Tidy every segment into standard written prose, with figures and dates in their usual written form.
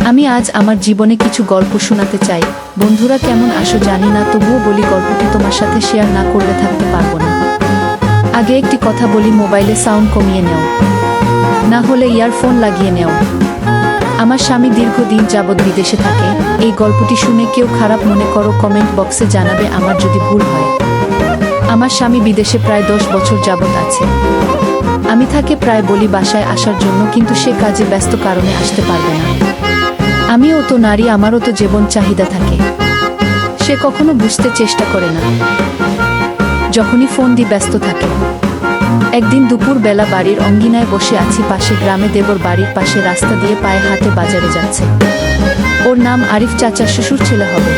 আমি আজ আমার জীবনে কিছু গল্প শোনাতে চাই। বন্ধুরা কেমন আছো জানি না, তবুও বলি গল্পটি তোমার সাথে শেয়ার না করলে থাকতে পারবো না। আগে একটি কথা বলি, মোবাইলে সাউন্ড কমিয়ে নেও, না হলে ইয়ারফোন লাগিয়ে নেও। আমার স্বামী দীর্ঘদিন যাবৎ বিদেশে থাকে। এই গল্পটি শুনে কেউ খারাপ মনে করো কমেন্ট বক্সে জানাবে আমার যদি ভুল হয়। আমার স্বামী বিদেশে প্রায় 10 বছর যাবৎ আছে। আমি তাকে প্রায় বলি বাসায় আসার জন্য, কিন্তু সে কাজে ব্যস্ত কারণে আসতে পারবে না। আমিও তো নারী, আমারও তো জীবন চাহিদা থাকে। সে কখনো বুঝতে চেষ্টা করে না, যখনই ফোন দিয়ে ব্যস্ত থাকে। একদিন দুপুর বেলা বাড়ির অঙ্গিনায় বসে আছি, পাশে গ্রামে দেবর বাড়ির পাশে রাস্তা দিয়ে পায়ে হাঁটে বাজারে যাচ্ছে। ওর নাম আরিফ, চাচার শ্বশুর ছেলে হবে।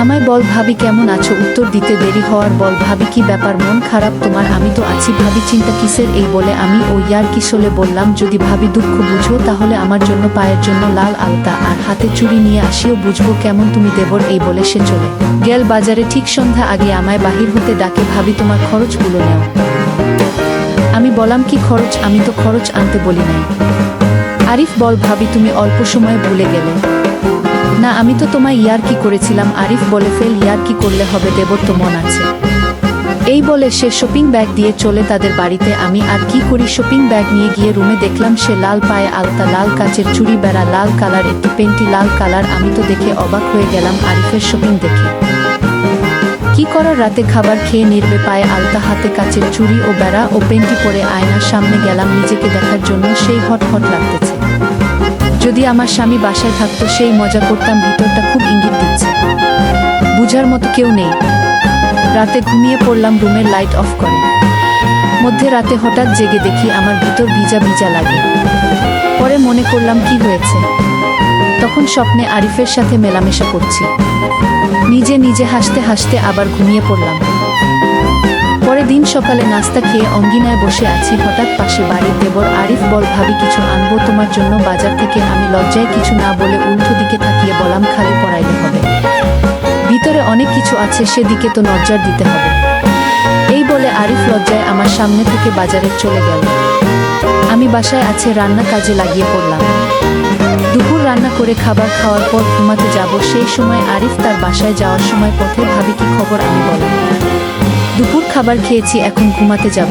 আমায় বল ভাবি কেমন আছো, উত্তর দিতে দেরি হওয়ার বল ভাবি কি ব্যাপার, মন খারাপ তোমার? আমি তো আছি ভাবি, চিন্তা কিসের? এই বলে আমি ও ইয়ার কিসলে বললাম, যদি ভাবি দুঃখ বুঝো তাহলে আমার জন্য পায়ের জন্য লাল আলতা আর হাতে চুড়ি নিয়ে আসিও, বুঝবো কেমন তুমি দেবর। এই বলে সে চলে গেল বাজারে। ঠিক সন্ধ্যা আগে আমায় বাহির হতে ডাকে, ভাবি তোমার খরচগুলো নেও। আমি বললাম কি খরচ? আমি তো খরচ আনতে বলি নাই। আরিফ বল ভাবি তুমি অল্প সময়ে ভুলে গেলে। না, আমি তো তোমায় ইয়ার্কি করেছিলাম। আরিফ বলে ফেল, ইয়ার্কি করলে হবে, দেবর তো মন আছে। এই বলে সে শপিং ব্যাগ দিয়ে চলে তাদের বাড়িতে। আমি আর কি করি, শপিং ব্যাগ নিয়ে গিয়ে রুমে দেখলাম সে লাল পায়ে আলতা, লাল কাচের চুড়ি, বেড়া লাল কালার, একটি পেন্টি লাল কালার। আমি তো দেখে অবাক হয়ে গেলাম আরিফের শপিং দেখে। কি করার, রাতে খাবার খেয়ে নির্বে পায়ে আলতা, হাতে কাচের চুড়ি ও বেড়া ও পেন্টি পরে আয়নার সামনে গেলাম নিজেকে দেখার জন্য। সেই হট হট লাগতেছে। যদি আমার স্বামী বাসায় থাকতো সেই মজা করতাম। ভিতরটা খুব ইঙ্গিত দিচ্ছে, বুঝার মতো কেউ নেই। রাতে ঘুমিয়ে পড়লাম রুমের লাইট অফ করে। মধ্যে রাতে হঠাৎ জেগে দেখি আমার ভিতর ভিজা ভিজা লাগে। পরে মনে করলাম কি হয়েছে। তখন স্বপ্নে আরিফের সাথে মেলামেশা করছি। নিজে নিজে হাসতে হাসতে আবার ঘুমিয়ে পড়লাম। পরের দিন সকালে নাস্তা খেয়ে অঙ্গিনায় বসে আছি, হঠাৎ পাশে বাড়ির দেবর আরিফ বল ভাবি কিছু আনবো তোমার জন্য বাজার থেকে। আমি লজ্জায় কিছু না বলে উল্টো দিকে তাকিয়ে বললাম খালি পড়াইলে হবে, ভিতরে অনেক কিছু আছে, সেদিকে তো নজর দিতে হবে। এই বলে আরিফ লজ্জায় আমার সামনে থেকে বাজারে চলে গেল। আমি বাসায় আছে রান্না কাজে লাগিয়ে পড়লাম। দুপুর রান্না করে খাবার খাওয়ার পর ঘুমাতে যাব। সেই সময় আরিফ তার বাসায় যাওয়ার সময় পথে ভাবি কি খবর? আমি বললাম দুপুর খাবার খেয়েছি, এখন ঘুমাতে যাব।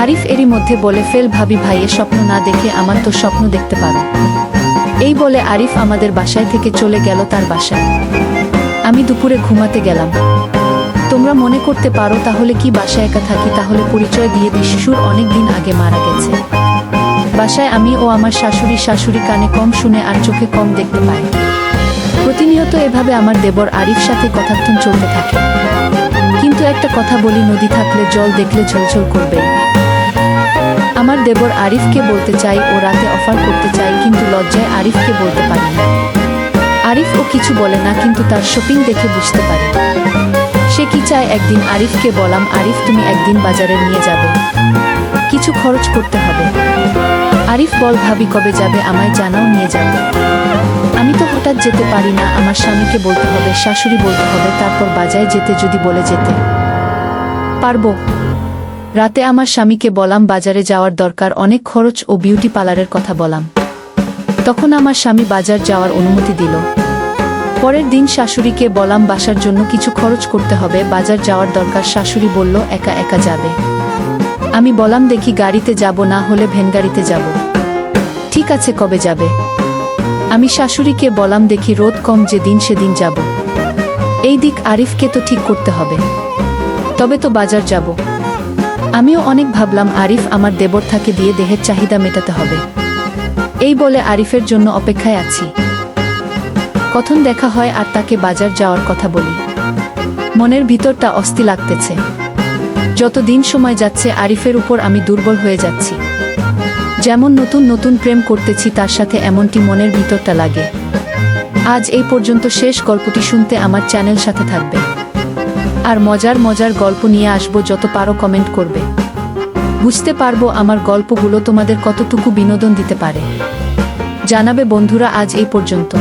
আরিফ এরই মধ্যে বলে ফেল ভাবি ভাইয়ে স্বপ্ন না দেখে আমার তো স্বপ্ন দেখতে পারো। এই বলে আরিফ আমাদের বাসায় থেকে চলে গেল তার বাসায়। আমি দুপুরে ঘুমাতে গেলাম। তোমরা মনে করতে পারো তাহলে কি বাসায় একা থাকি? তাহলে পরিচয় দিয়ে দিই, শ্বশুর অনেক দিন আগে মারা গেছে। বাসায় আমি ও আমার শাশুড়ি কানে কম শুনে আর চোখে কম দেখতে পায়। প্রতিনিয়ত এভাবে আমার দেবর আরিফ সাথে কথার্থন চলতে থাকে। কিন্তু একটা কথা বলি, নদী থাকলে জল দেখলে ঝলঝল করবে। আমার দেবর আরিফকে বলতে চাই ও রাতে অফার করতে চাই, কিন্তু লজ্জায় আরিফকে বলতে পারি না। আরিফ ও কিছু বলে না, কিন্তু তার শপিং দেখে বুঝতে পারি সে কি চায়। একদিন আরিফকে বললাম আরিফ তুমি একদিন বাজারে নিয়ে যাবে, কিছু খরচ করতে হবে। আরিফ বল ভাবি কবে যাবে? আমায় জানাও, নিয়ে যাবে। আমি তো হঠাৎ যেতে পারি না, আমার স্বামীকে বলতে হবে, শাশুড়ি বলতে হবে, তারপর বাজারে যেতে যদি বলে যেতে পারবো। রাতে আমার স্বামীকে বললাম বাজারে যাওয়ার দরকার, অনেক খরচ ও বিউটি পার্লারের কথা বললাম। তখন আমার স্বামী বাজার যাওয়ার অনুমতি দিল। পরের দিন শাশুড়িকে বললাম বাসার জন্য কিছু খরচ করতে হবে, বাজার যাওয়ার দরকার। শাশুড়ি বলল একা একা যাবে? আমি বললাম দেখি গাড়িতে যাব, না হলে ভ্যান গাড়িতে যাব। ঠিক আছে, কবে যাবে? আমি শাশুড়িকে বললাম দেখি রোদ কম যেদিন সেদিন যাব। এই দিক আরিফকে তো ঠিক করতে হবে, তবে তো বাজার যাব। আমিও অনেক ভাবলাম আরিফ আমার দেবর থাকে দিয়ে দেহের চাহিদা মেটাতে হবে। এই বলে আরিফের জন্য অপেক্ষায় আছি। কখন দেখা হয় আর তাকে বাজার যাওয়ার কথা বলি। মনের ভিতরটা অস্থির লাগতেছে। যত দিন সময় যাচ্ছে আরিফের উপর আমি দুর্বল হয়ে যাচ্ছি। যেমন নতুন নতুন প্রেম করতেছি তার সাথে, এমনটি মনের ভিতরটা লাগে। আজ এই পর্যন্ত শেষ। গল্পটি শুনতে আমার চ্যানেল সাথে থাকবে, আর মজার মজার গল্প নিয়ে আসবো। যত পারো কমেন্ট করবে, বুঝতে পারবো আমার গল্পগুলো তোমাদের কতটুকু বিনোদন দিতে পারে। জানাবে বন্ধুরা। আজ এই পর্যন্ত।